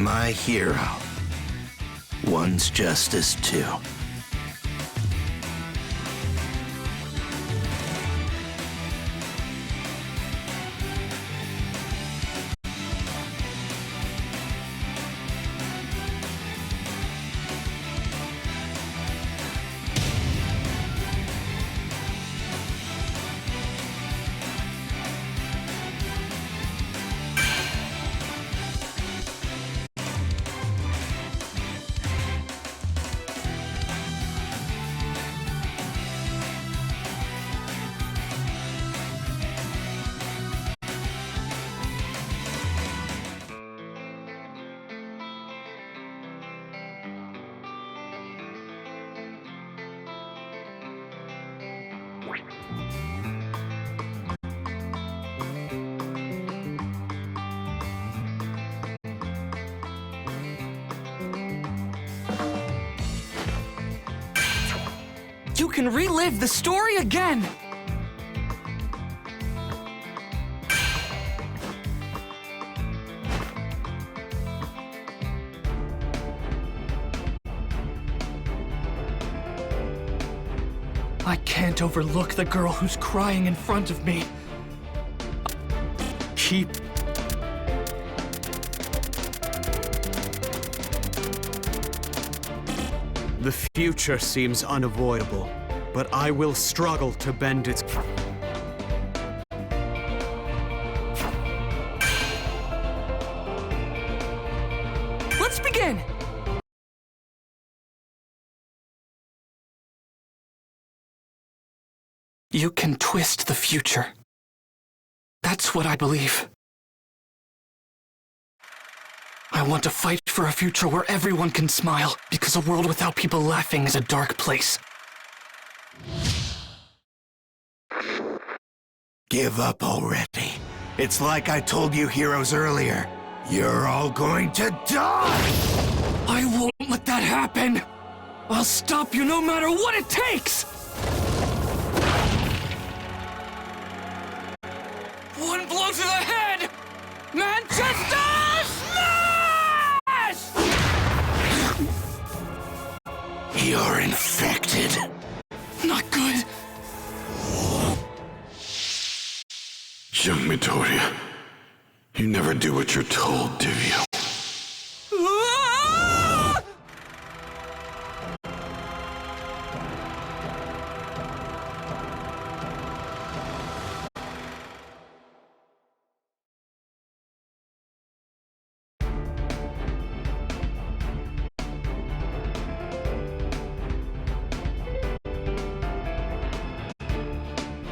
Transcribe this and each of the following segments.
my hero. One's justice too. You can relive the story again! I can't overlook the girl who's crying in front of me. Keep... The future seems unavoidable, but I will struggle to bend its... Let's begin! You can twist the future. That's what I believe. I want to fight for a future where everyone can smile, because a world without people laughing is a dark place. Give up already. It's like I told you heroes earlier. You're all going to die! I won't let that happen! I'll stop you no matter what it takes! One blow to the head! Manchester Smash! You're infected. Not good. Young Midoriya, you never do what you're told, do you? Ah!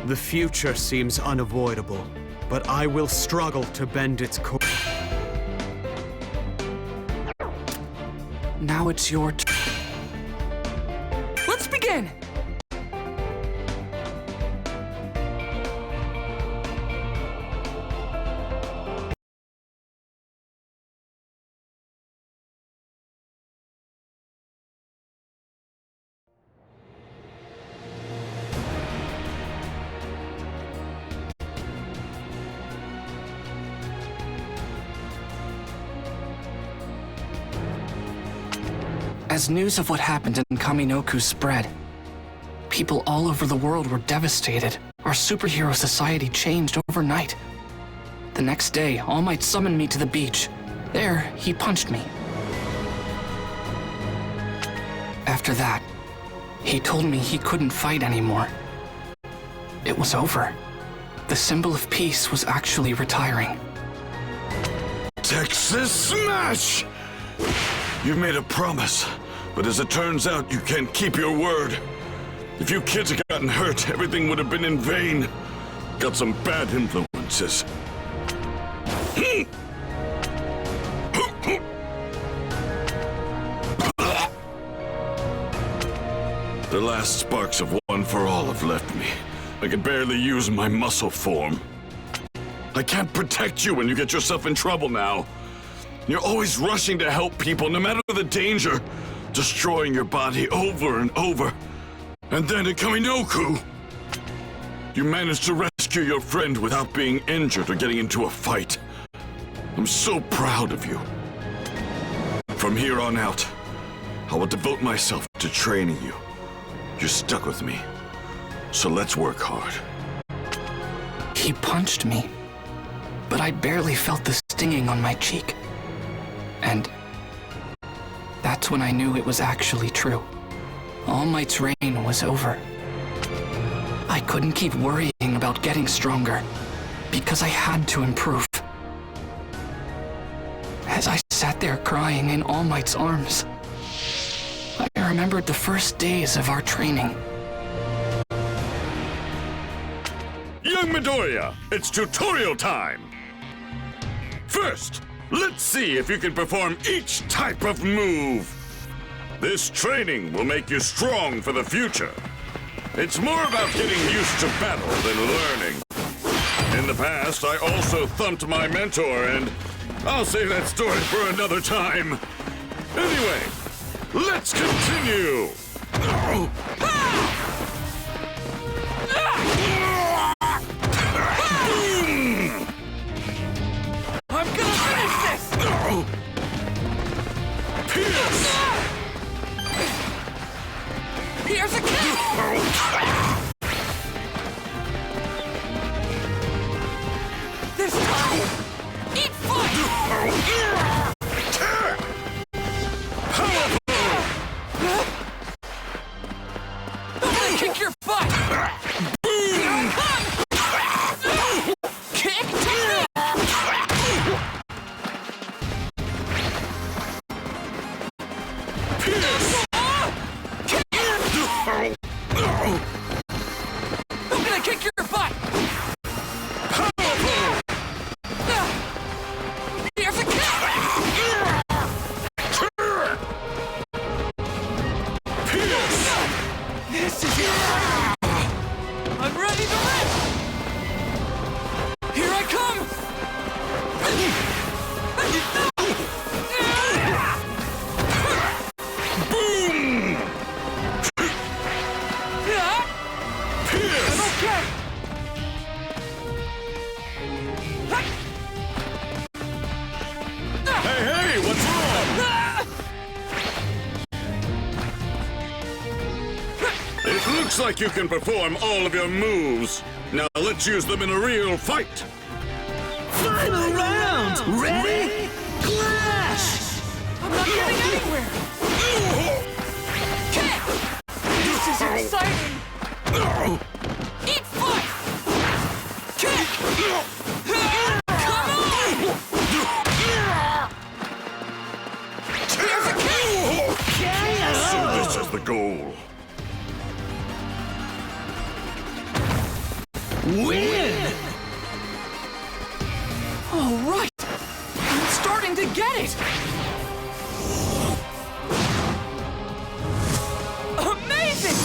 The future seems unavoidable, but I will struggle to bend its course. Now it's your turn. Let's begin! As news of what happened in Kaminoku spread, people all over the world were devastated. Our superhero society changed overnight. The next day, All Might summoned me to the beach. There, he punched me. After that, he told me he couldn't fight anymore. It was over. The symbol of peace was actually retiring. Texas Smash! You've made a promise, but as it turns out, you can't keep your word. If you kids had gotten hurt, everything would have been in vain. Got some bad influences. The last sparks of One for All have left me. I can barely use my muscle form. I can't protect you when you get yourself in trouble now. You're always rushing to help people, no matter the danger, destroying your body over and over. And then at Kaminoku, you managed to rescue your friend without being injured or getting into a fight. I'm so proud of you. From here on out, I will devote myself to training you. You're stuck with me, so let's work hard. He punched me, but I barely felt the stinging on my cheek. And that's when I knew it was actually true. All Might's reign was over. I couldn't keep worrying about getting stronger, because I had to improve. As I sat there crying in All Might's arms, I remembered the first days of our training. Young Midoriya, it's tutorial time! First, let's see if you can perform each type of move. This training will make you strong for the future. It's more about getting used to battle than learning. In the past, I also thumped my mentor, and I'll save that story for another time. Anyway, let's continue! I'm gonna finish this! Pierce! Here's a kick! This time, eat fire! I'm gonna kick your butt! Here I come! Kick! Pierce! I'm gonna kick your butt! Here's a kick! Pierce! This is it! I'm ready to rip! Here I come! Boom! Pierce! I'm okay! Hey, what's wrong? It looks like you can perform all of your moves. Now let's use them in a real fight. Final round! Ready? Clash! I'm not getting anywhere! Kick! This is exciting! Eat fight! Kick! Come on! Here's a kick! So this is the goal. Win! All right! I'm starting to get it! Amazing!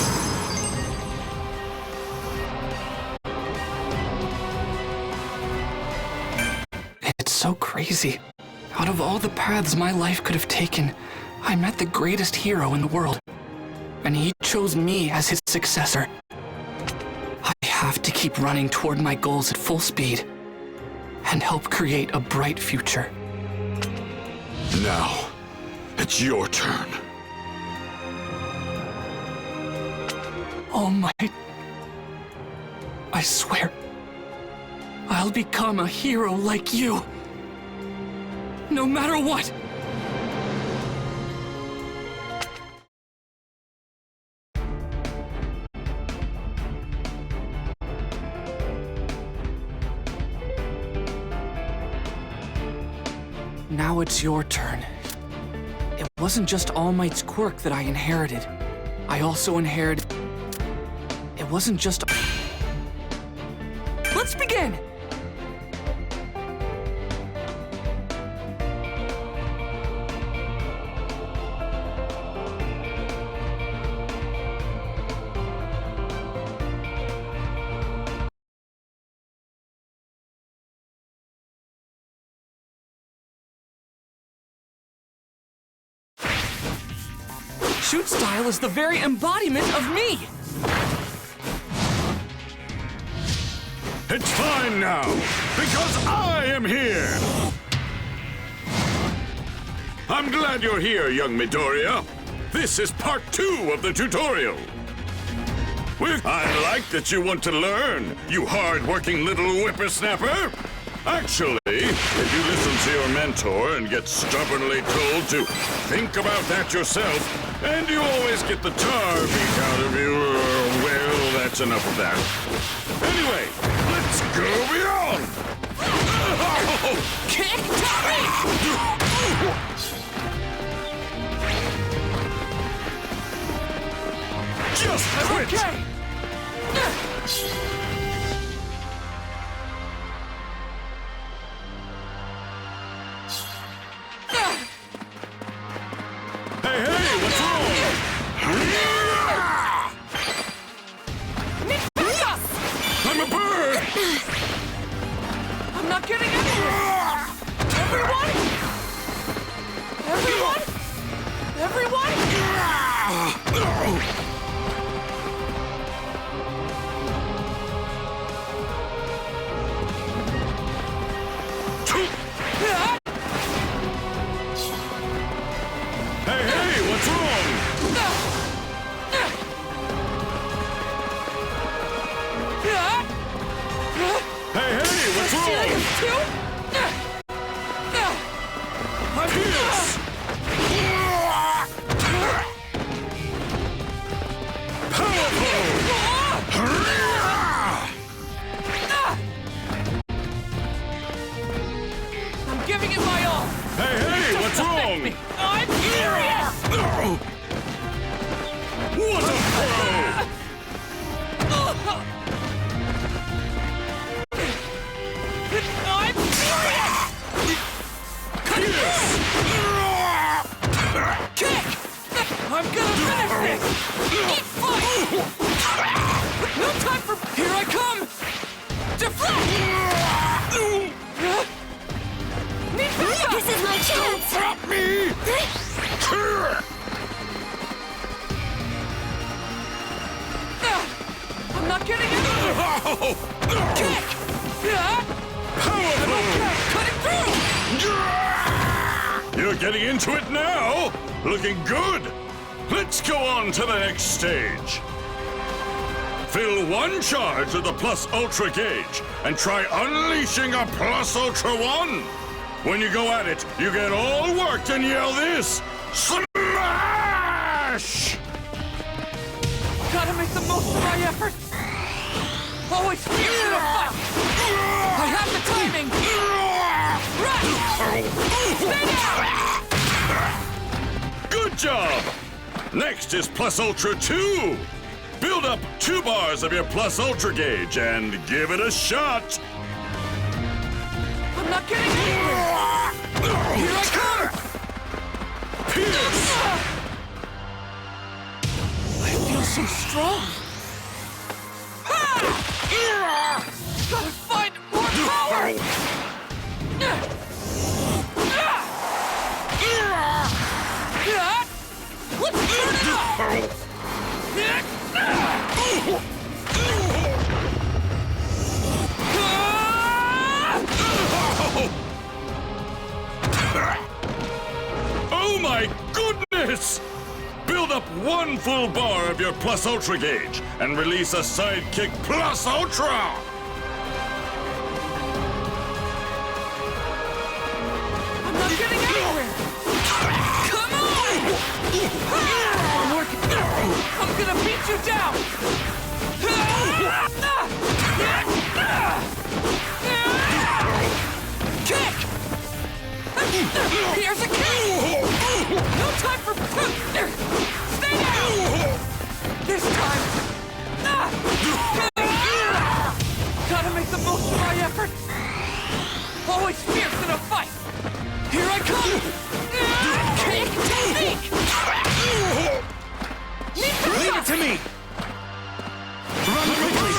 It's so crazy. Out of all the paths my life could have taken, I met the greatest hero in the world. And he chose me as his successor. I have to keep running toward my goals at full speed and help create a bright future. Now, it's your turn. All Might, I swear, I'll become a hero like you. No matter what. Now it's your turn. It wasn't just All Might's quirk that I inherited. I also inherited... It wasn't just... Let's begin! Shoot style is the very embodiment of me! It's fine now, because I am here! I'm glad you're here, young Midoriya. This is part 2 of the tutorial. I like that you want to learn, you hard-working little whippersnapper. Actually, if you listen to your mentor and get stubbornly told to think about that yourself, and you always get the tar beat out of you, well, that's enough of that. Anyway, let's go beyond! Kick Tommy! Just quit! Okay! Hey, what's wrong? I'm a bird! I'm not getting anywhere! Everyone! Everyone! Everyone! Hey, what's wrong? Hey, what's wrong? Pierce! I'm giving it my all! Hey, what's wrong? I'm furious! What a pro! I'm furious! Kick! I'm gonna finish this! Eat fight! No time for... Here I come! Deflect! This is my chance! Stop me! I'm not getting anywhere! Kick! Powerful! Cutting through! You're getting into it now! Looking good! Let's go on to the next stage. Fill 1 charge of the Plus Ultra gauge and try unleashing a Plus Ultra 1. When you go at it, you get all worked and yell this: Smash! Gotta make the most of my effort! Always fierce in a fight! I have the timing! Right! Stay down! Good job! Next is Plus Ultra 2. Build up 2 bars of your Plus Ultra gauge and give it a shot. I'm not getting anywhere! Here I come! Pierce! I feel so strong! Gotta find more power! Let's turn it up! Oh my goodness! Build up 1 full bar of your Plus Ultra gauge and release a Sidekick Plus Ultra! I'm not getting anywhere! Come on! I'm working. I'm gonna beat you down! Kick! Here's a kick! No time for... Stay down! This time... Gotta make the most of my effort! Always fierce in a fight! Here I come! Kick technique! Leave it to me! Run quickly!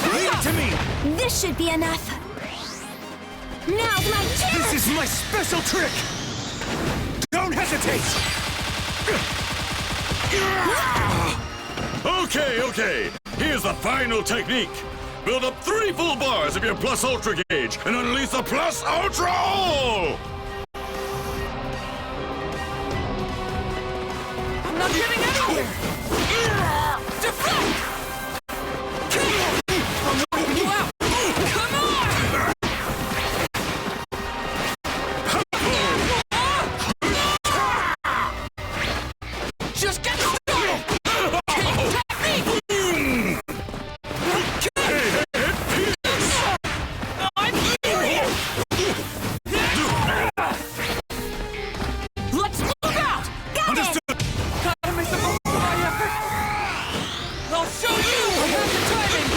Leave it to me! This should be enough. Now's my chance! This is my special trick! Don't hesitate! Okay. Here's the final technique. Build up 3 full bars of your Plus Ultra gauge and unleash the Plus Ultra! I'm not getting anywhere! Deflect! I'm wiping you out! Come on! Just get started! Technique! I'm here! Let's move out! Understood! Gotta make the most of my effort! I'll show you I have the timing!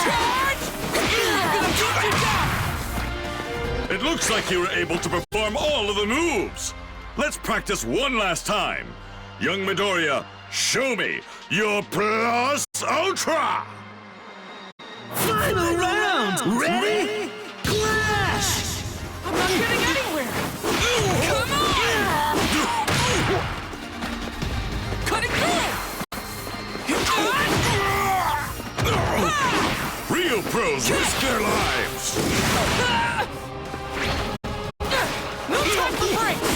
Charge! I'm gonna beat you down! It looks like you were able to perform all of the moves. Let's practice one last time. Young Midoriya, show me your Plus Ultra! Final round! Ready? Clash! I'm not getting anywhere! Come on! Cutting through! Real pros risk their lives! No time for breaks!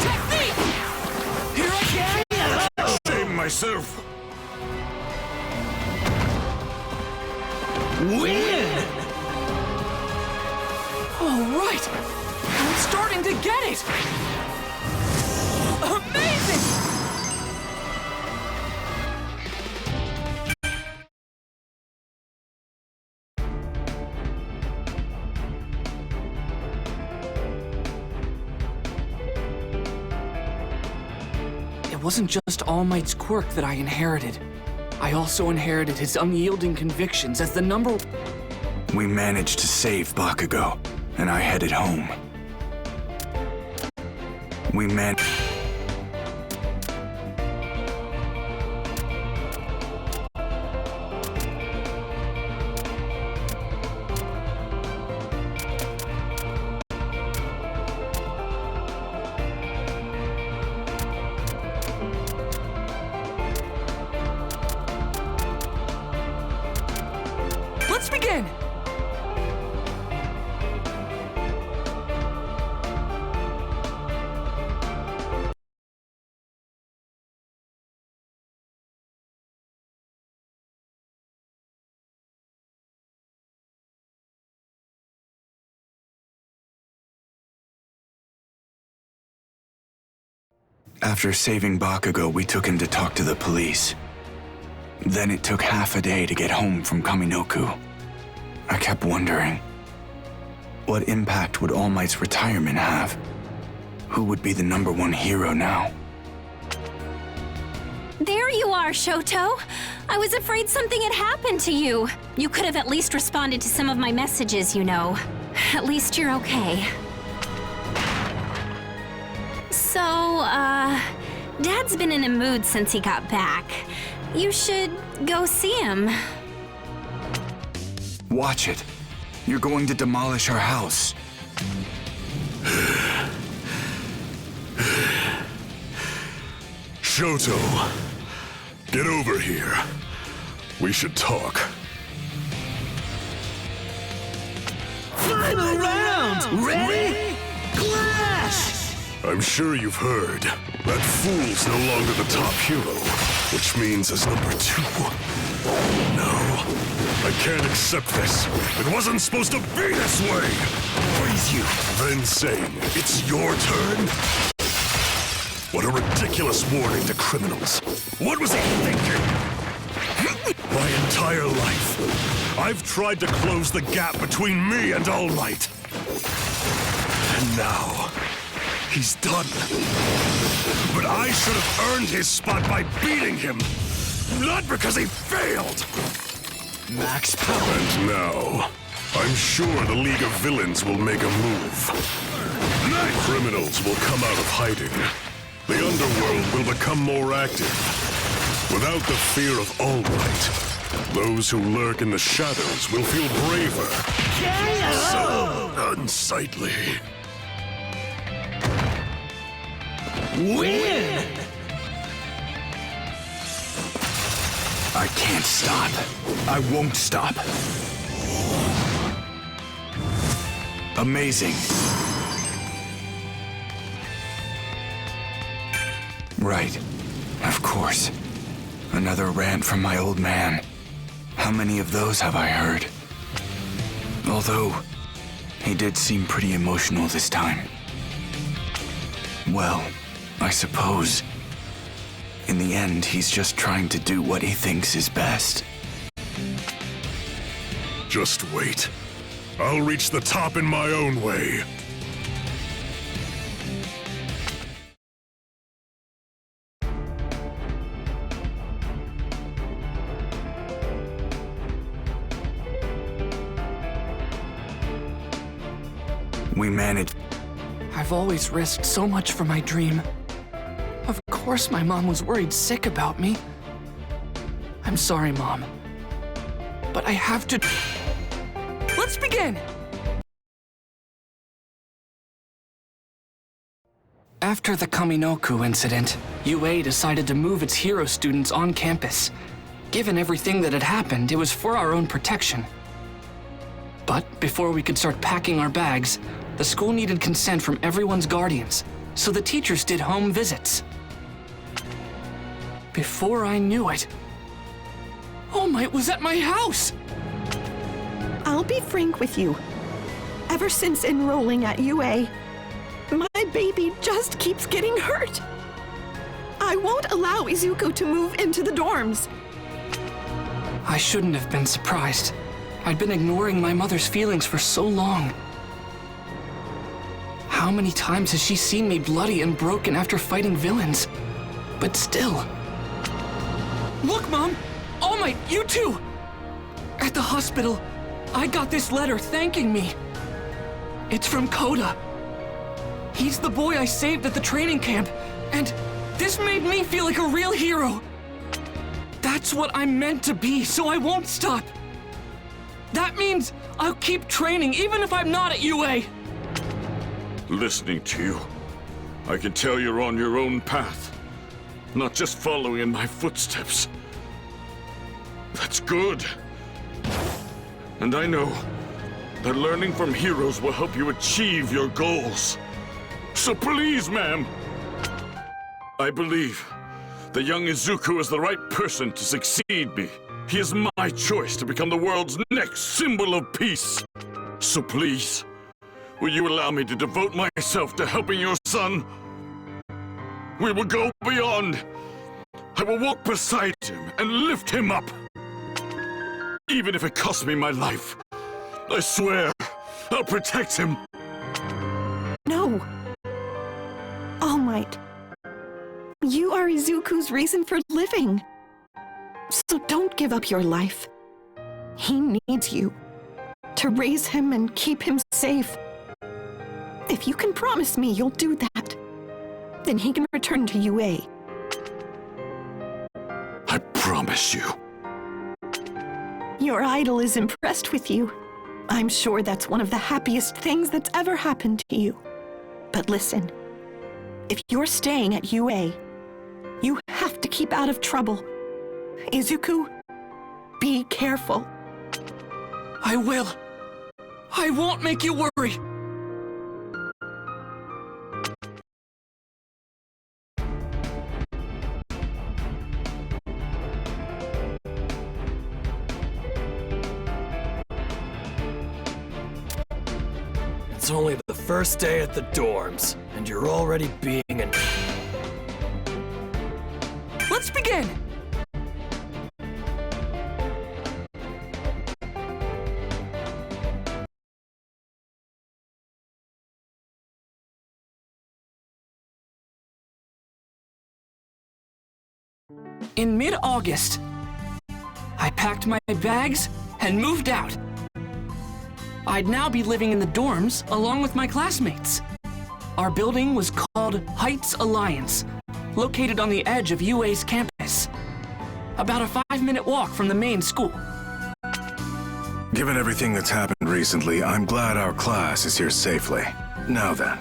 Technique! Here I go! Shame myself. Win! All right! I'm starting to get it! Amazing! It wasn't just All Might's quirk that I inherited. I also inherited his unyielding convictions as the number... We managed to save Bakugo, and I headed home. We managed... Let's begin! After saving Bakugo, we took him to talk to the police. Then it took half a day to get home from Kaminoku. I kept wondering, what impact would All Might's retirement have? Who would be the #1 hero now? There you are, Shoto. I was afraid something had happened to you. You could have at least responded to some of my messages, you know. At least you're okay. So, Dad's been in a mood since he got back. You should go see him. Watch it. You're going to demolish our house. Shoto, get over here. We should talk. Final round! Ready? Clash! I'm sure you've heard. That fool's no longer the top hero, which means as #2. No, I can't accept this. It wasn't supposed to be this way. Freeze you. Then saying, it's your turn? What a ridiculous warning to criminals. What was he thinking? My entire life, I've tried to close the gap between me and All Might. And now, he's done. But I should have earned his spot by beating him, not because he failed. Max power. And now, I'm sure the League of Villains will make a move. Criminals will come out of hiding. The underworld will become more active. Without the fear of All Might, those who lurk in the shadows will feel braver. So unsightly. Win! I can't stop. I won't stop. Amazing. Right. Of course. Another rant from my old man. How many of those have I heard? Although, he did seem pretty emotional this time. Well, I suppose, in the end, he's just trying to do what he thinks is best. Just wait. I'll reach the top in my own way. We managed. I've always risked so much for my dream. Of course my mom was worried sick about me. I'm sorry, Mom. But I have to... Let's begin! After the Kaminoku incident, UA decided to move its hero students on campus. Given everything that had happened, it was for our own protection. But before we could start packing our bags, the school needed consent from everyone's guardians, so the teachers did home visits. Before I knew it, All Might was at my house! I'll be frank with you. Ever since enrolling at UA, my baby just keeps getting hurt. I won't allow Izuku to move into the dorms. I shouldn't have been surprised. I'd been ignoring my mother's feelings for so long. How many times has she seen me bloody and broken after fighting villains? But still... Look, Mom! All Might, you too! At the hospital, I got this letter thanking me. It's from Koda. He's the boy I saved at the training camp, and this made me feel like a real hero. That's what I'm meant to be, so I won't stop. That means I'll keep training even if I'm not at UA. Listening to you, I can tell you're on your own path, not just following in my footsteps. That's good. And I know that learning from heroes will help you achieve your goals. So please, ma'am, I believe the young Izuku is the right person to succeed me. He is my choice to become the world's next symbol of peace. So please, will you allow me to devote myself to helping your son? We will go beyond. I will walk beside him and lift him up. Even if it costs me my life, I swear I'll protect him. No. All Might. You are Izuku's reason for living. So don't give up your life. He needs you to raise him and keep him safe. If you can promise me you'll do that, then he can return to UA. I promise you. Your idol is impressed with you. I'm sure that's one of the happiest things that's ever happened to you. But listen, if you're staying at UA, you have to keep out of trouble. Izuku, be careful. I will. I won't make you worry. It's only the first day at the dorms, and you're already being an... Let's begin! In mid-August, I packed my bags and moved out. I'd now be living in the dorms along with my classmates. Our building was called Heights Alliance, located on the edge of UA's campus. About a 5-minute walk from the main school. Given everything that's happened recently, I'm glad our class is here safely. Now then,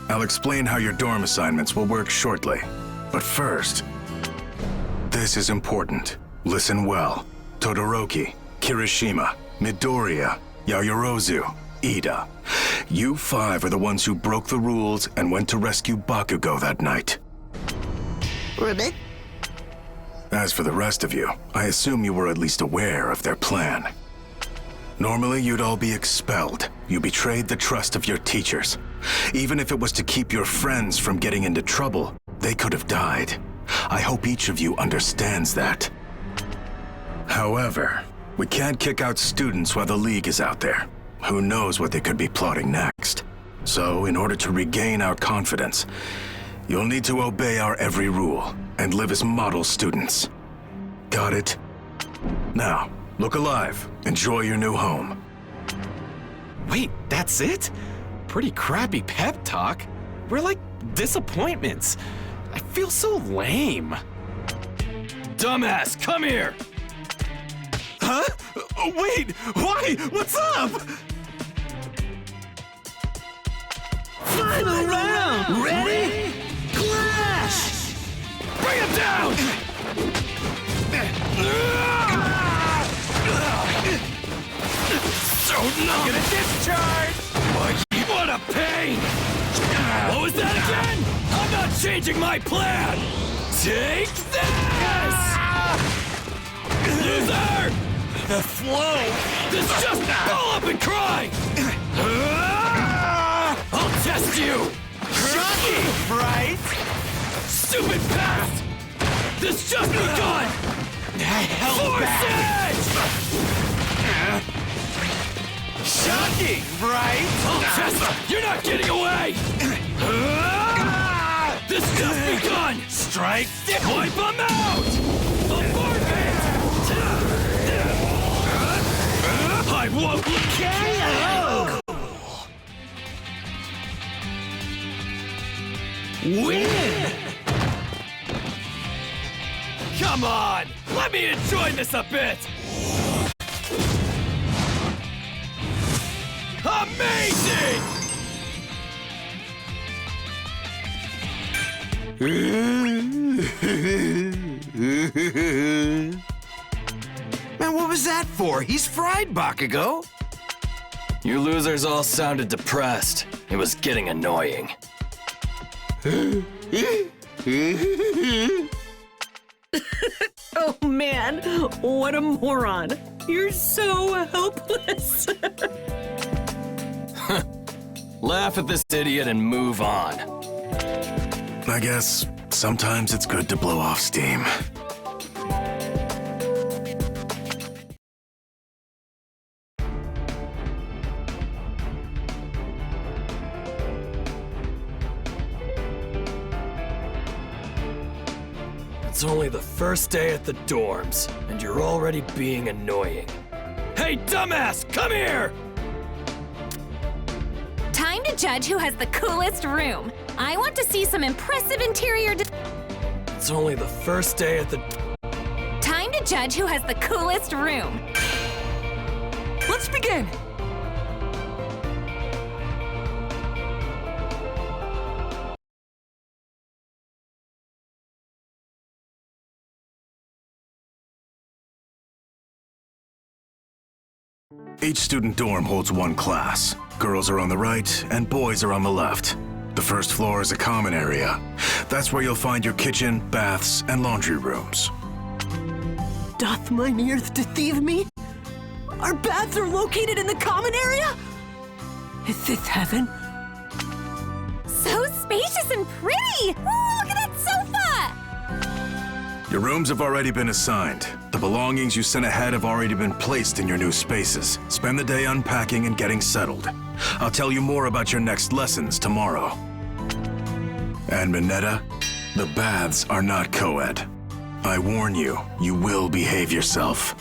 I'll explain how your dorm assignments will work shortly. But first, this is important. Listen well. Todoroki, Kirishima, Midoriya, Yaoyorozu, Ida. You 5 are the ones who broke the rules and went to rescue Bakugo that night. Ribbit? As for the rest of you, I assume you were at least aware of their plan. Normally, you'd all be expelled. You betrayed the trust of your teachers. Even if it was to keep your friends from getting into trouble, they could have died. I hope each of you understands that. However, we can't kick out students while the League is out there. Who knows what they could be plotting next? So, in order to regain our confidence, you'll need to obey our every rule and live as model students. Got it? Now, look alive. Enjoy your new home. Wait, that's it? Pretty crappy pep talk. We're like disappointments. I feel so lame. Dumbass, come here! Huh? Wait, why? What's up? Final round! Ready? Clash! Bring him down! So numb! Get a discharge! What a pain! What was that again? I'm not changing my plan! Take this! Loser! The flow! This just ball up and cry! I'll test you! Shocking, right? Stupid past! This just begun! I held back! Force it! Shocking, right? I'll test it! You're not getting away! This just begun! Strike! Wipe them out! Bombardment! I won't KO! Win! Come on! Let me enjoy this a bit! Amazing! Man, what was that for? He's fried, Bakugo! You losers all sounded depressed. It was getting annoying. Oh man, what a moron. You're so helpless. Laugh at this idiot and move on. I guess sometimes it's good to blow off steam. It's only the first day at the dorms, and you're already being annoying. Hey, dumbass, come here! Time to judge who has the coolest room. I want to see some impressive interior. It's only the first day at the... Time to judge who has the coolest room. Let's begin! Each student dorm holds one class. Girls are on the right, and boys are on the left. The first floor is a common area. That's where you'll find your kitchen, baths, and laundry rooms. Doth mine earth deceive me? Our baths are located in the common area? Is this heaven? So spacious and pretty! Ooh, look at that sofa! Your rooms have already been assigned. The belongings you sent ahead have already been placed in your new spaces. Spend the day unpacking and getting settled. I'll tell you more about your next lessons tomorrow. And Mineta, the baths are not co-ed. I warn you, you will behave yourself.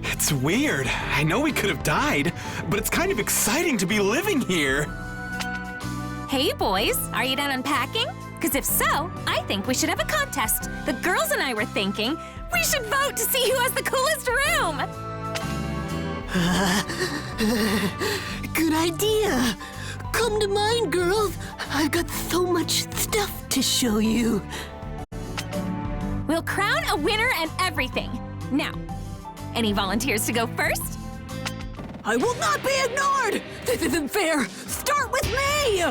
It's weird. I know we could have died, but it's kind of exciting to be living here. Hey boys, are you done unpacking? Because if so, I think we should have a contest. The girls and I were thinking we should vote to see who has the coolest room. Good idea. Come to mine, girls. I've got so much stuff to show you. We'll crown a winner and everything. Now, any volunteers to go first? I will not be ignored! This isn't fair! Start with me!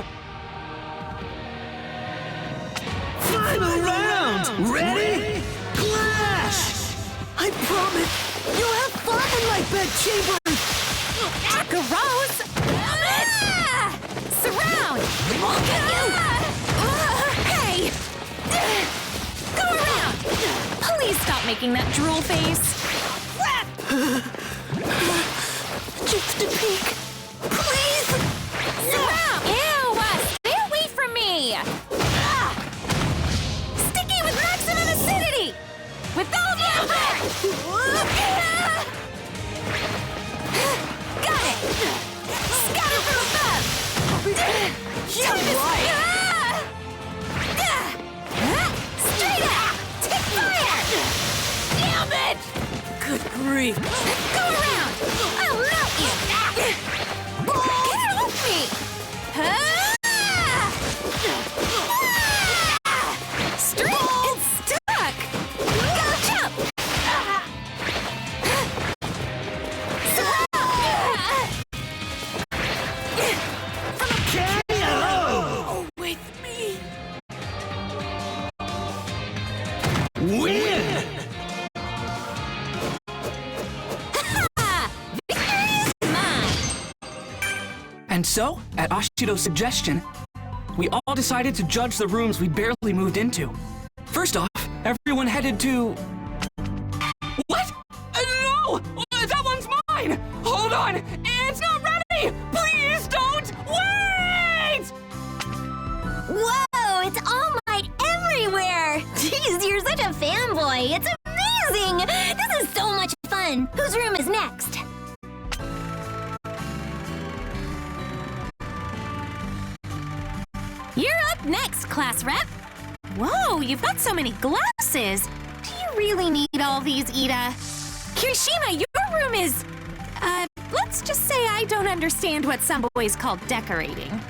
Final round! Ready? Clash! I promise, you'll have fun in my bedchamber! Gross! Ah! Surround! I'll get you! Hey! Go around! Please stop making that drool face. Just a peek. Please! Surround! Ew! Stay away from me! Sticky with maximum acidity! With all the effort! Got it! Scatter from above! You're right! Straight up! Take fire! Damn it! Good grief! Go around! I'll melt you! Get off me! Straight! It's stuck! Go jump! KO! With me! Win! And so, at Ashido's suggestion, we all decided to judge the rooms we barely moved into. First off, everyone headed to... What? No! That one's mine! Hold on! It's not ready! Please don't! Wait! Whoa! It's All Might everywhere! Jeez, you're such a fanboy! It's amazing! This is so much fun! Whose room is next? You're up next, class rep! Whoa, you've got so many glasses! Do you really need all these, Ida? Kirishima, your room is... let's just say I don't understand what some boys call decorating.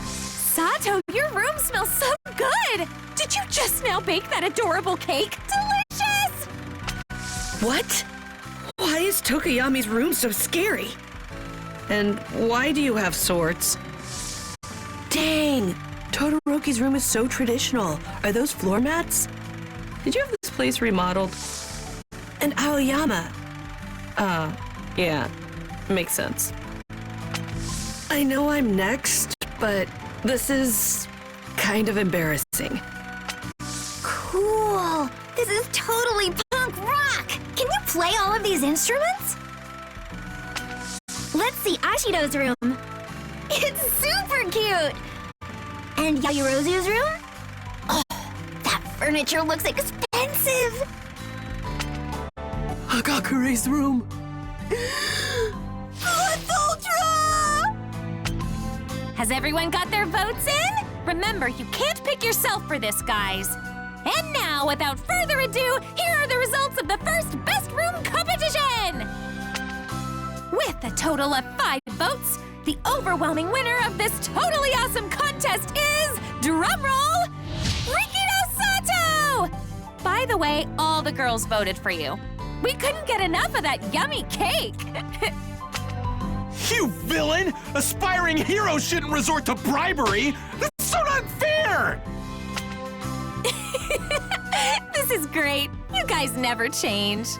Sato, your room smells so good! Did you just now bake that adorable cake? Delicious! What? Why is Tokoyami's room so scary? And why do you have swords? Dang! Todoroki's room is so traditional. Are those floor mats? Did you have this place remodeled? And Aoyama? Yeah. Makes sense. I know I'm next, but this is kind of embarrassing. Cool! This is totally punk rock! Can you play all of these instruments? Let's see Ashido's room. It's super cute! And Yayorozu's room? Oh, that furniture looks expensive! Hagakure's room. Let's Ultra! Has everyone got their votes in? Remember, you can't pick yourself for this, guys. And now, without further ado, here are the results of the first Best Room competition! With a total of 5 votes, the overwhelming winner of this totally awesome contest is, drumroll, Rikido Sato! By the way, all the girls voted for you. We couldn't get enough of that yummy cake. You villain! Aspiring heroes shouldn't resort to bribery! That's so not fair! This is great. You guys never change.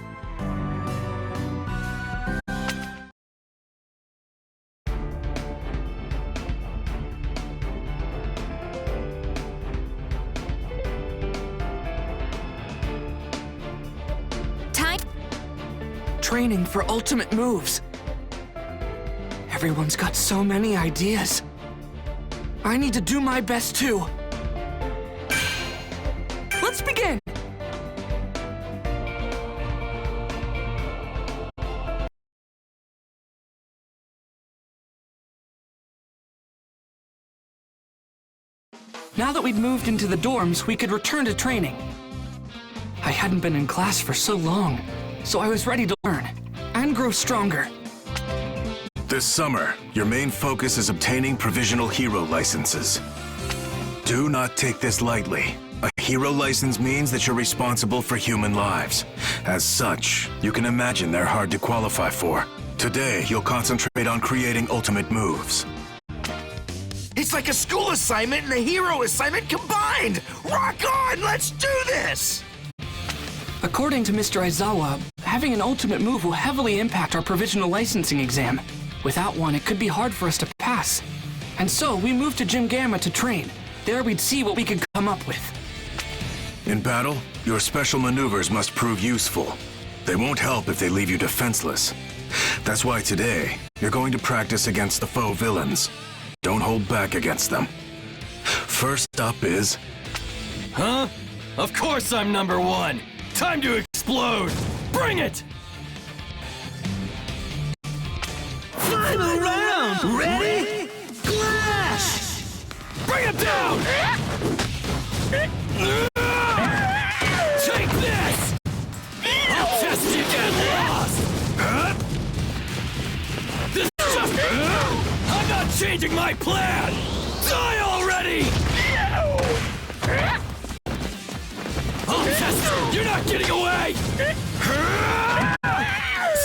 Time. Training for ultimate moves. Everyone's got so many ideas. I need to do my best too. Let's begin! Now that we'd moved into the dorms, we could return to training. I hadn't been in class for so long, so I was ready to learn and grow stronger. This summer, your main focus is obtaining provisional hero licenses. Do not take this lightly. A hero license means that you're responsible for human lives. As such, you can imagine they're hard to qualify for. Today, you'll concentrate on creating ultimate moves. It's like a school assignment and a hero assignment combined! Rock on! Let's do this! According to Mr. Aizawa, having an ultimate move will heavily impact our provisional licensing exam. Without one, it could be hard for us to pass. And so, we moved to Gym Gamma to train. There we'd see what we could come up with. In battle, your special maneuvers must prove useful. They won't help if they leave you defenseless. That's why today, you're going to practice against the foe villains. Don't hold back against them. First up is... Huh? Of course I'm number one! Time to explode! Bring it! Final round! Ready? Clash! Bring him down! Take this! I'll test you get lost! This is just... I'm not changing my plan! Die already! I'll test you! You're not getting away!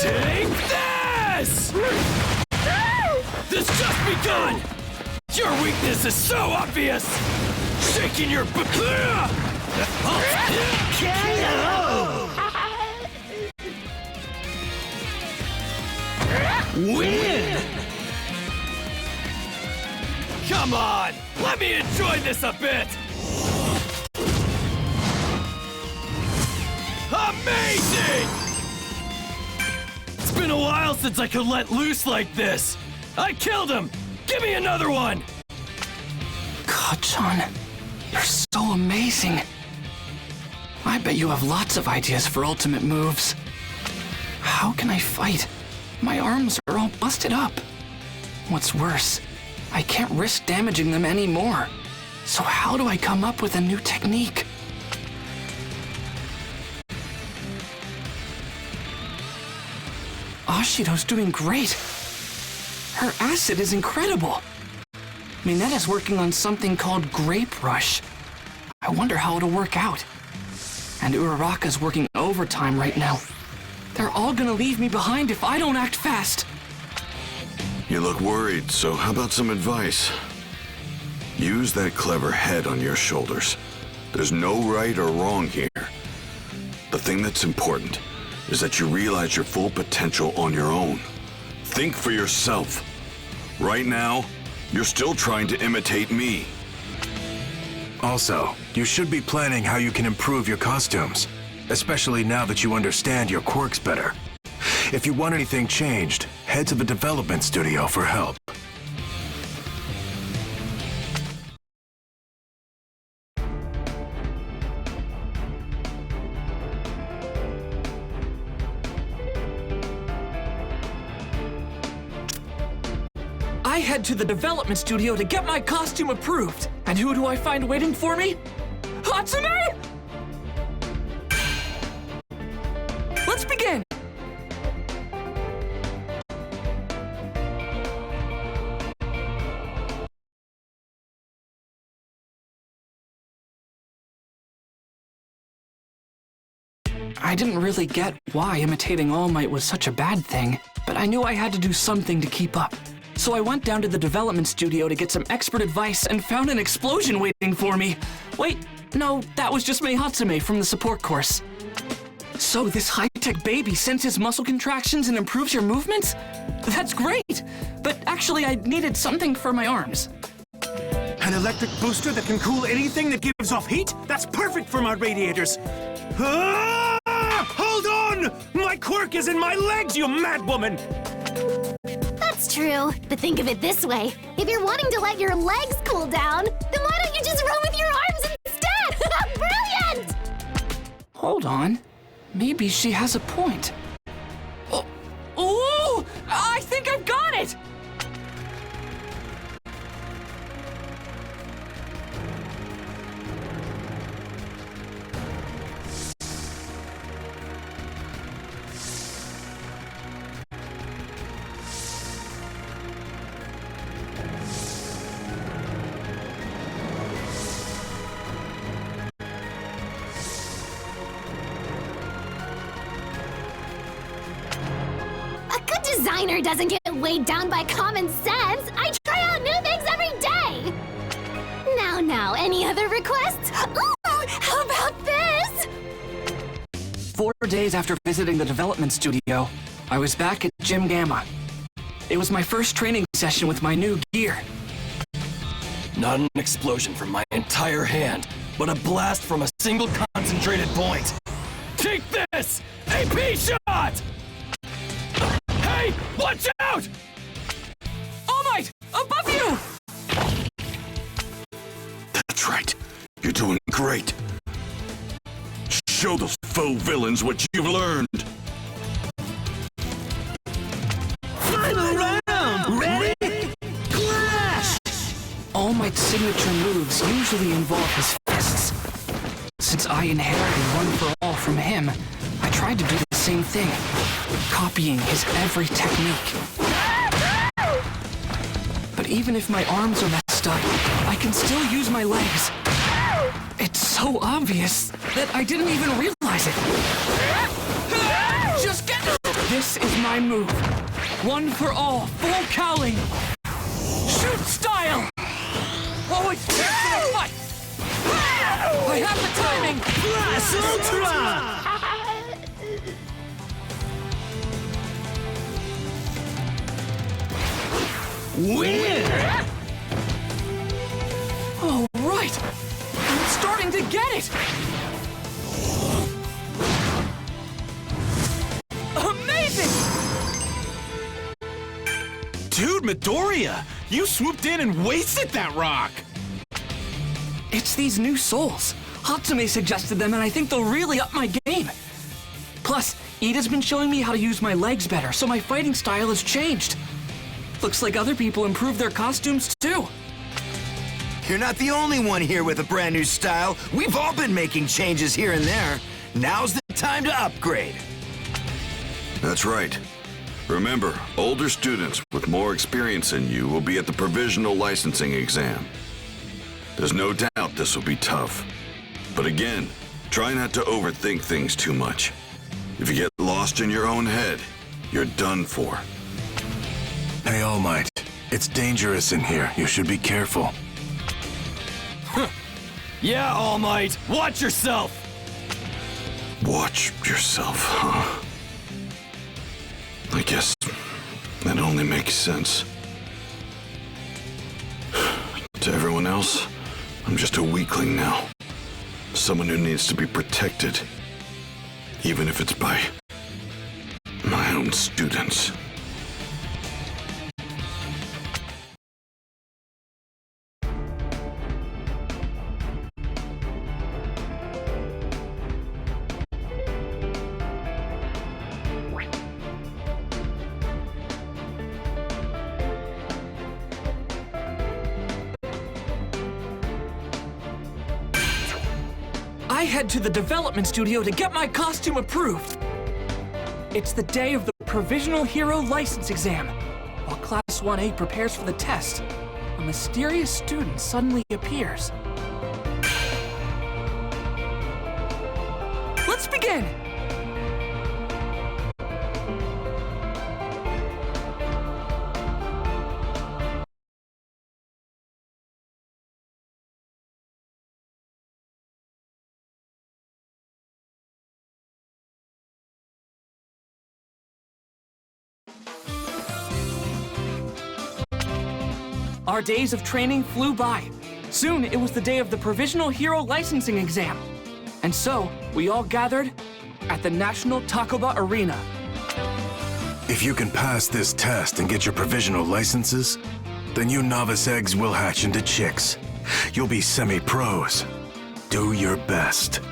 Take this! This just begun! Your weakness is so obvious! Shaking your Win! Come on! Let me enjoy this a bit! Amazing! It's been a while since I could let loose like this! I killed him! Give me another one! Kachan, you're so amazing. I bet you have lots of ideas for ultimate moves. How can I fight? My arms are all busted up. What's worse, I can't risk damaging them anymore. So how do I come up with a new technique? Ashido's doing great. Her acid is incredible. Minetta's working on something called Grape Rush. I wonder how it'll work out. And Uraraka's working overtime right now. They're all gonna leave me behind if I don't act fast. You look worried, so how about some advice? Use that clever head on your shoulders. There's no right or wrong here. The thing that's important is that you realize your full potential on your own. Think for yourself. Right now, you're still trying to imitate me. Also, you should be planning how you can improve your costumes, especially now that you understand your quirks better. If you want anything changed, head to the development studio for help. I head to the development studio to get my costume approved. And who do I find waiting for me? Hatsume! Let's begin! I didn't really get why imitating All Might was such a bad thing, but I knew I had to do something to keep up. So I went down to the development studio to get some expert advice and found an explosion waiting for me. Wait, no, that was just Mei Hatsume from the support course. So this high-tech baby senses muscle contractions and improves your movements? That's great! But actually, I needed something for my arms. An electric booster that can cool anything that gives off heat? That's perfect for my radiators. Ah! Hold on! My quirk is in my legs, you mad woman! That's true, but think of it this way. If you're wanting to let your legs cool down, then why don't you just run with your arms instead? Brilliant! Hold on. Maybe she has a point. Oh, ooh! I think I've got it! Steiner doesn't get weighed down by common sense. I try out new things every day. Now, any other requests? Ooh, how about this? 4 days after visiting the development studio, I was back at Gym Gamma. It was my first training session with my new gear. Not an explosion from my entire hand, but a blast from a single concentrated point. Take this! AP shot! Hey, watch out! All Might, above you! That's right. You're doing great. Show those faux villains what you've learned. Final round! Ready? Clash! All Might's signature moves usually involve his fists. Since I inherited One for All from him, I tried to do the same thing, copying his every technique. But even if my arms are messed up, I can still use my legs. It's so obvious that I didn't even realize it. Just get... This is my move. One for All, full cowling. Shoot style! Always fierce in a fight! I have the timing! Blast Ultra! Win! Oh, right! I'm starting to get it! Amazing! Dude, Midoriya! You swooped in and wasted that rock! It's these new souls. Hatsume suggested them, and I think they'll really up my game. Plus, Ida's been showing me how to use my legs better, so my fighting style has changed. Looks like other people improved their costumes too. You're not the only one here with a brand new style. We've all been making changes here and there. Now's the time to upgrade. That's right. Remember, older students with more experience than you will be at the provisional licensing exam. There's no doubt this will be tough. But again, try not to overthink things too much. If you get lost in your own head, you're done for. Hey, All Might. It's dangerous in here. You should be careful. Yeah, All Might. Watch yourself! Watch yourself, huh? I guess that only makes sense. To everyone else, I'm just a weakling now. Someone who needs to be protected. Even if it's by my own students. I head to the development studio to get my costume approved. It's the day of the Provisional Hero License exam. While Class 1A prepares for the test, a mysterious student suddenly appears. Let's begin! Our days of training flew by. Soon, it was the day of the Provisional Hero Licensing exam. And so, we all gathered at the National Takoba Arena. If you can pass this test and get your provisional licenses, then you novice eggs will hatch into chicks. You'll be semi-pros. Do your best.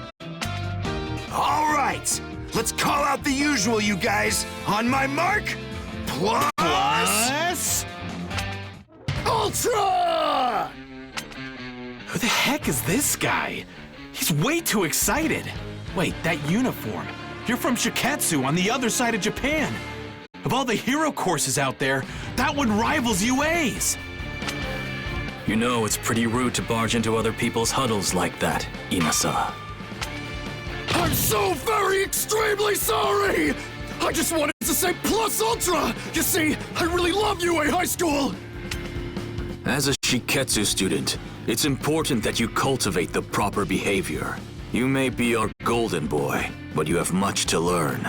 All right, let's call out the usual, you guys. On my mark, plus... Ultra! Who the heck is this guy? He's way too excited. Wait, that uniform. You're from Shiketsu on the other side of Japan. Of all the hero courses out there, that one rivals UA's. You know it's pretty rude to barge into other people's huddles like that, Inasa. I'm so very extremely sorry! I just wanted to to say plus ultra! You see, I really love UA High School! As a Shiketsu student, it's important that you cultivate the proper behavior. You may be our golden boy, but you have much to learn.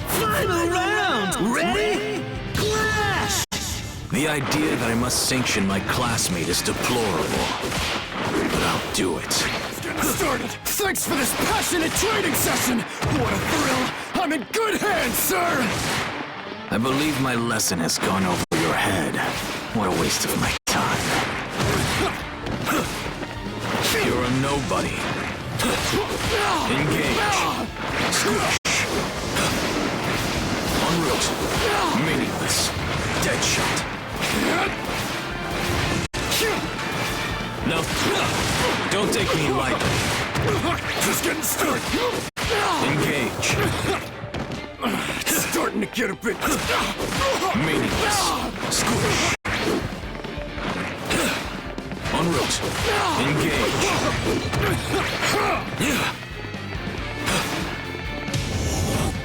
Final round! Ready? Clash! The idea that I must sanction my classmate is deplorable, but I'll do it. Getting started! Thanks for this passionate training session! What a thrill! I'm in good hands, sir! I believe my lesson has gone over your head. What a waste of my time. You're a nobody. Engage. Squish. En route. Meaningless. Dead shot. No. Don't take me lightly. Just getting started! Engage. It's starting to get a bit... Meaningless. Squish. En route. Engage.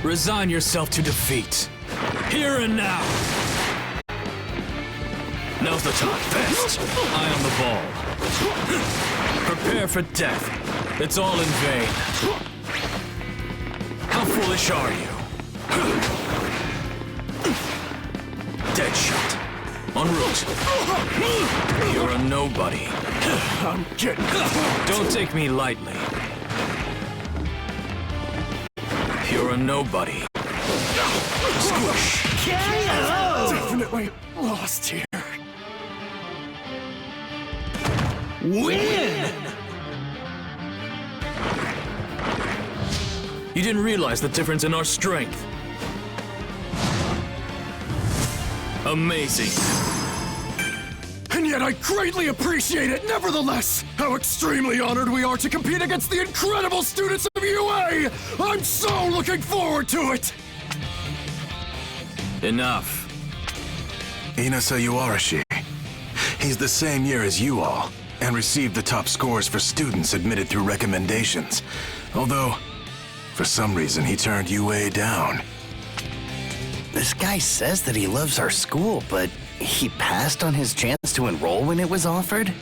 Resign yourself to defeat. Here and now. Now's the time. Fast. Eye on the ball. Prepare for death. It's all in vain. How foolish are you? Dead shot. En route. You're a nobody. I'm getting... Don't take me lightly. You're a nobody. Squish. Definitely lost here. Win! You didn't realize the difference in our strength. Amazing. And yet I greatly appreciate it, nevertheless! How extremely honored we are to compete against the incredible students of UA! I'm so looking forward to it! Enough. Inasa Yuarashi. He's the same year as you all, and received the top scores for students admitted through recommendations. Although, for some reason, he turned UA down. This guy says that he loves our school, but he passed on his chance to enroll when it was offered?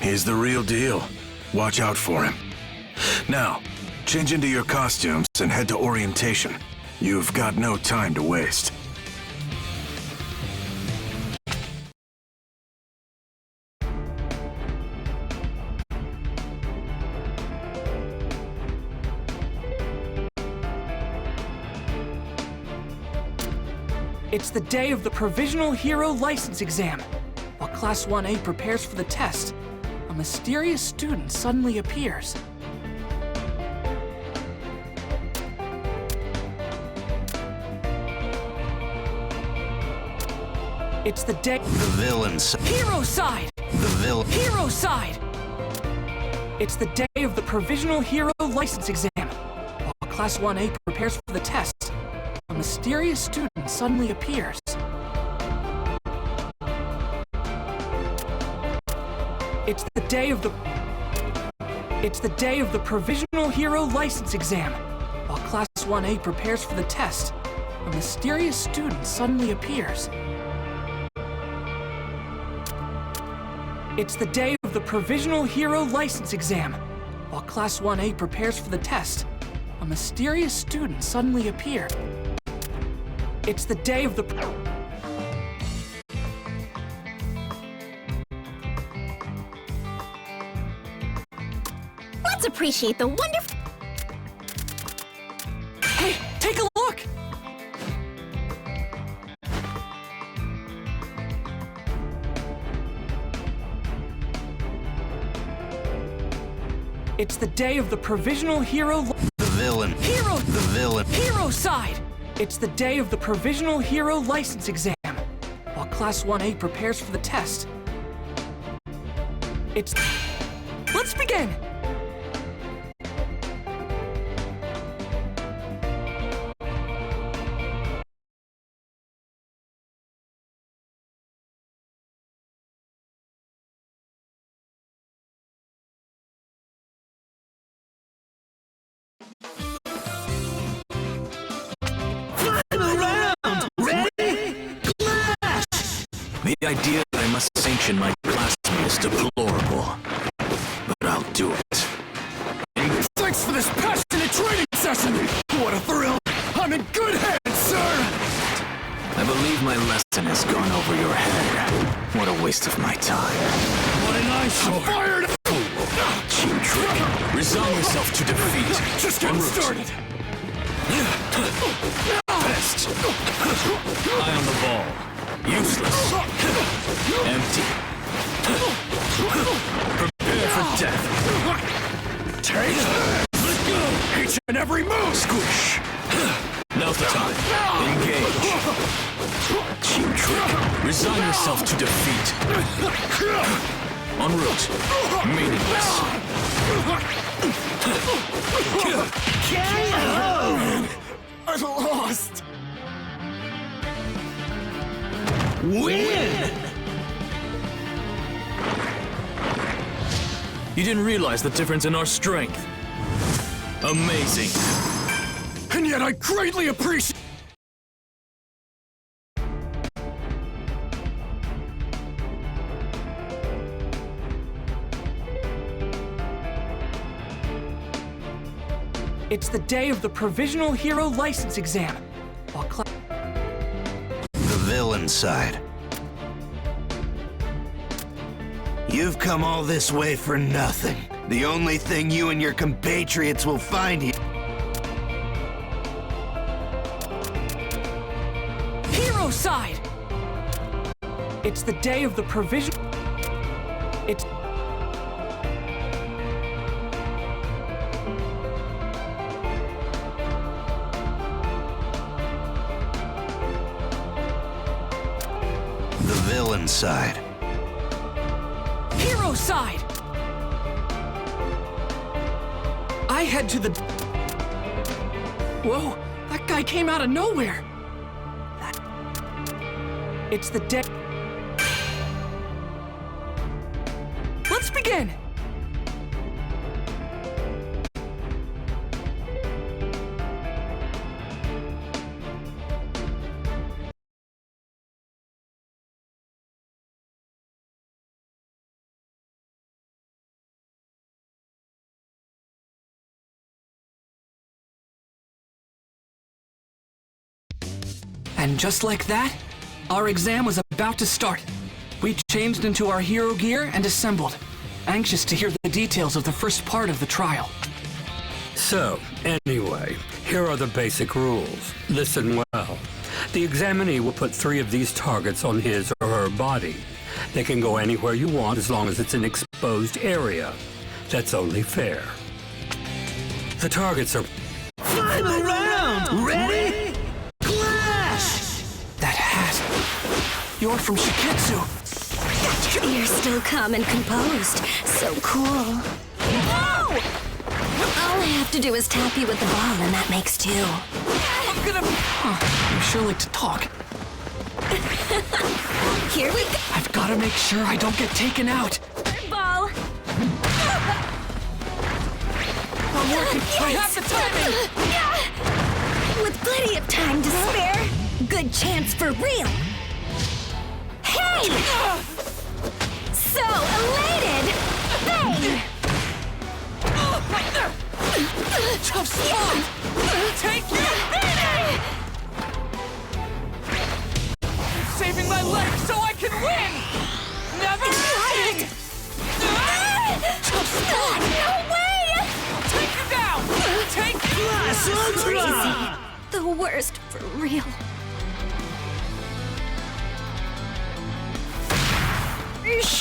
He's the real deal. Watch out for him. Now, change into your costumes and head to orientation. You've got no time to waste. It's the day of the Provisional Hero License Exam. While Class 1A prepares for the test, a mysterious student suddenly appears. It's the day... The villains. Hero side! The villain. Hero side! It's the day of the Provisional Hero License Exam. While Class 1A prepares for the test, a mysterious student suddenly appears. It's the day of the... It's the day of the Provisional Hero License Exam. While Class 1A prepares for the test, a mysterious student suddenly appears. It's the day of the Provisional Hero License Exam. While Class 1A prepares for the test, a mysterious student suddenly appears. It's the day of the... Let's appreciate the wonderful... Hey, take a look! It's the day of the Provisional Hero... The villain. Hero... The villain. Hero side! It's the day of the Provisional Hero License Exam. While Class 1A prepares for the test. It's... Let's begin! The idea that I must sanction my blasphemy is deplorable. But I'll do it. Thanks for this passionate training session! What a thrill! I'm in good hands, sir! I believe my lesson has gone over your head. What a waste of my time. What an eyesore! I'm fired! Cheap trick. Resign yourself to defeat. Just getting started! Pest. Eye on the ball. Useless. Empty. Prepare for death. Take! Let's go! Each and every move! Squish. Now's the time. Engage. Cheap trick. Resign yourself to defeat. En route. Meaningless. I lost! Win! You didn't realize the difference in our strength. Amazing. And yet I greatly appreciate... It's the day of the Provisional Hero License Exam. While The villain side. You've come all this way for nothing. The only thing you and your compatriots will find here... Hero side! It's the day of the Provisional... It's... The villain side. Hero side! I head to the... Whoa, that guy came out of nowhere! It's the day... Let's begin! And just like that, our exam was about to start. We changed into our hero gear and assembled, anxious to hear the details of the first part of the trial. So, anyway, here are the basic rules. Listen well. The examinee will put 3 of these targets on his or her body. They can go anywhere you want as long as it's an exposed area. That's only fair. The targets are... Final round! Ready? Clash! That hat! You're from Shiketsu! You're still calm and composed. So cool. Whoa! All I have to do is tap you with the ball, and that makes 2. I'm gonna... You sure like to talk. Here we go. I've gotta make sure I don't get taken out. Ball. I'm working. I have the timing. With plenty of time to spare. Good chance for real. Hey! So elated! Bang! Tough spot! Take your beating! Saving my legs so I can win! Never mind! Tough spot! No way! I'll take you down! Take Crazy. The worst for real.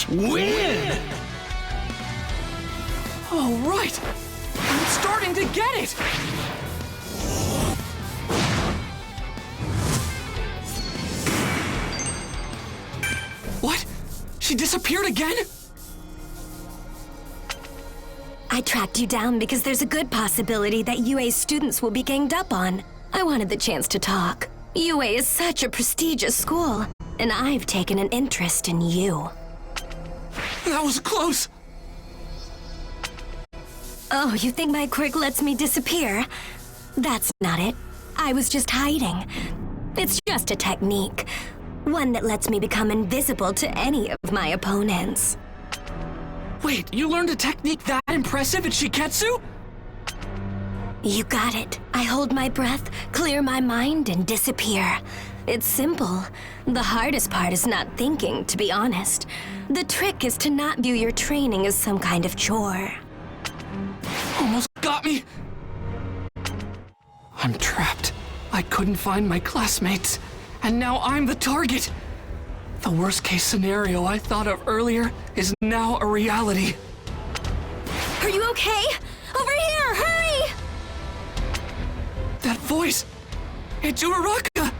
Win! All right! I'm starting to get it! What? She disappeared again? I tracked you down because there's a good possibility that UA's students will be ganged up on. I wanted the chance to talk. UA is such a prestigious school, and I've taken an interest in you. That was close! Oh, you think my quirk lets me disappear? That's not it. I was just hiding. It's just a technique. One that lets me become invisible to any of my opponents. Wait, you learned a technique that impressive at Shiketsu? You got it. I hold my breath, clear my mind, and disappear. It's simple. The hardest part is not thinking, to be honest. The trick is to not view your training as some kind of chore. Almost got me! I'm trapped. I couldn't find my classmates, and now I'm the target! The worst case scenario I thought of earlier is now a reality. Are you okay? Over here, hurry! That voice! It's Uraraka!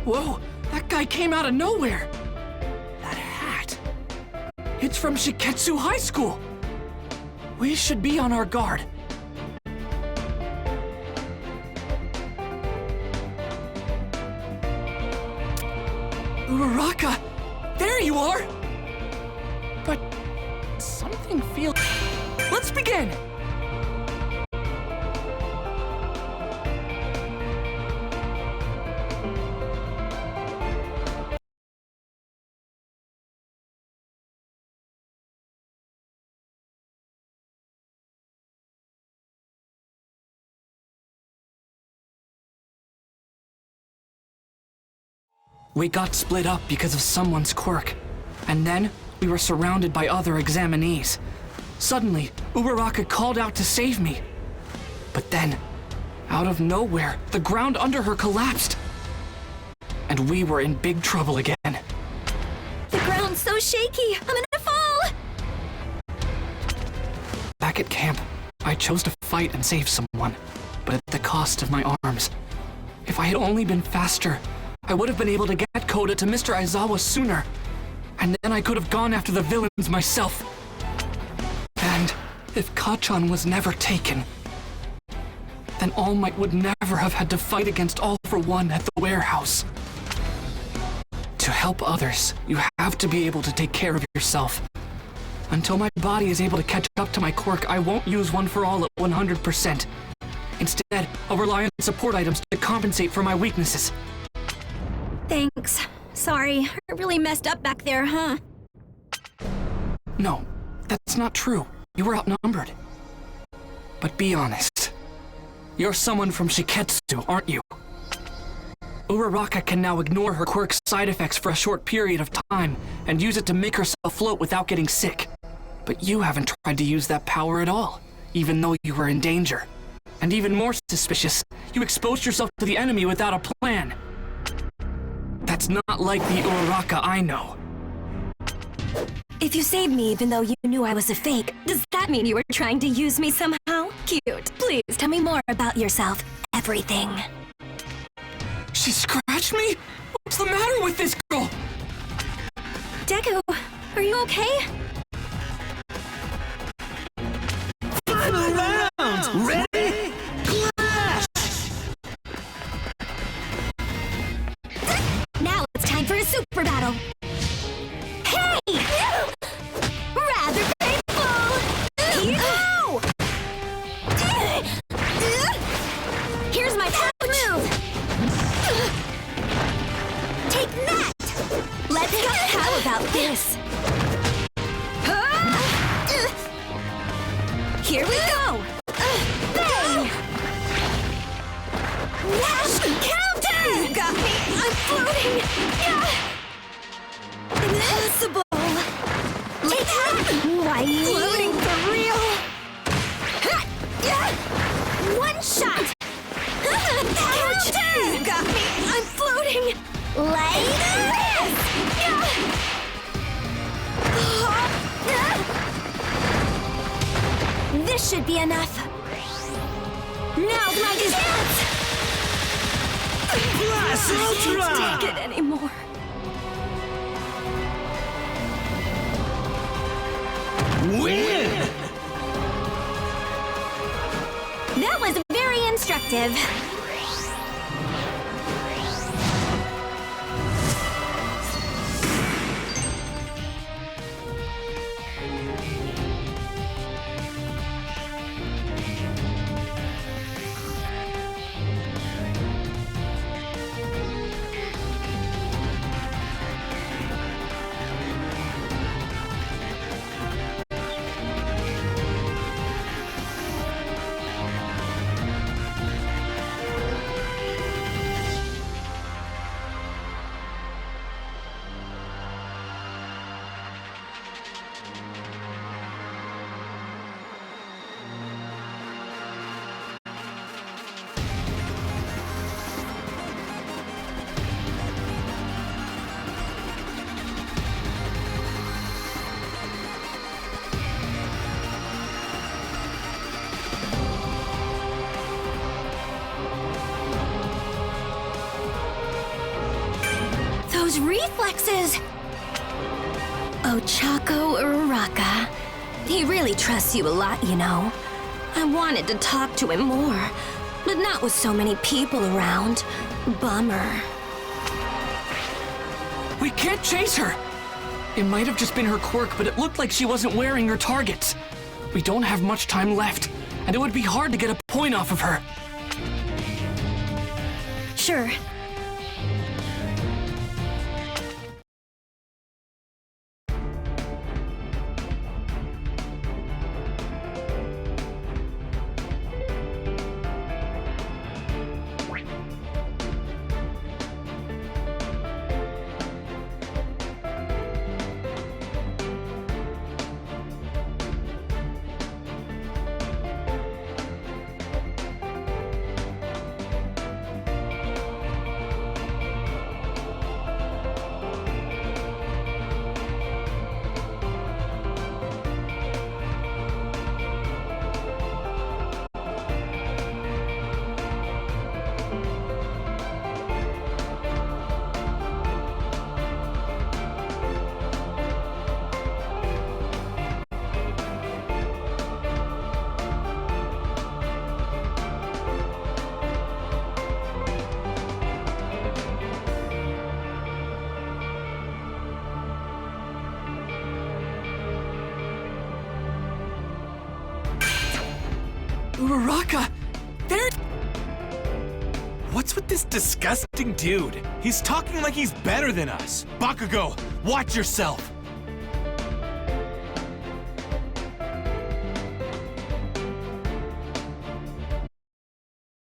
Whoa, that guy came out of nowhere! That hat. It's from Shiketsu High School! We should be on our guard. Uraraka! There you are! But something feels... Let's begin! We got split up because of someone's quirk, and then we were surrounded by other examinees. Suddenly, Uraraka called out to save me. But then, out of nowhere, the ground under her collapsed. And we were in big trouble again. The ground's so shaky, I'm gonna fall! Back at camp, I chose to fight and save someone, but at the cost of my arms. If I had only been faster, I would have been able to get Koda to Mr. Aizawa sooner, and then I could have gone after the villains myself. And if Kachan was never taken, then All Might would never have had to fight against All for One at the warehouse. To help others, you have to be able to take care of yourself. Until my body is able to catch up to my quirk, I won't use One for All at 100%. Instead, I'll rely on support items to compensate for my weaknesses. Thanks. Sorry, I really messed up back there, huh? No, that's not true. You were outnumbered. But be honest. You're someone from Shiketsu, aren't you? Uraraka can now ignore her quirk's side effects for a short period of time and use it to make herself float without getting sick. But you haven't tried to use that power at all, even though you were in danger. And even more suspicious, you exposed yourself to the enemy without a plan. That's not like the Uraraka I know. If you saved me even though you knew I was a fake, does that mean you were trying to use me somehow? Cute. Please tell me more about yourself. Everything. She scratched me? What's the matter with this girl? Deku, are you okay? Final round! Ready? Clash! Now it's time for a super battle. Hey! Rather painful! Ow! Here's my top move! Take that! Let's go! How about this? Here we go! Bang! Dash counter! You got me! I'm floating! Impossible! Take that! Why floating for real? One shot! Counter! You got me! I'm floating! Like this! This should be enough. Now's my chance! Blast Ultra! I can't take it anymore. Win! That was very instructive. his reflexes! Ochako Uraraka. He really trusts you a lot, you know. I wanted to talk to him more, but not with so many people around. Bummer. We can't chase her! It might have just been her quirk, but it looked like she wasn't wearing her targets. We don't have much time left, and it would be hard to get a point off of her. Sure. Uraraka! There... What's with this disgusting dude? He's talking like he's better than us. Bakugo, watch yourself!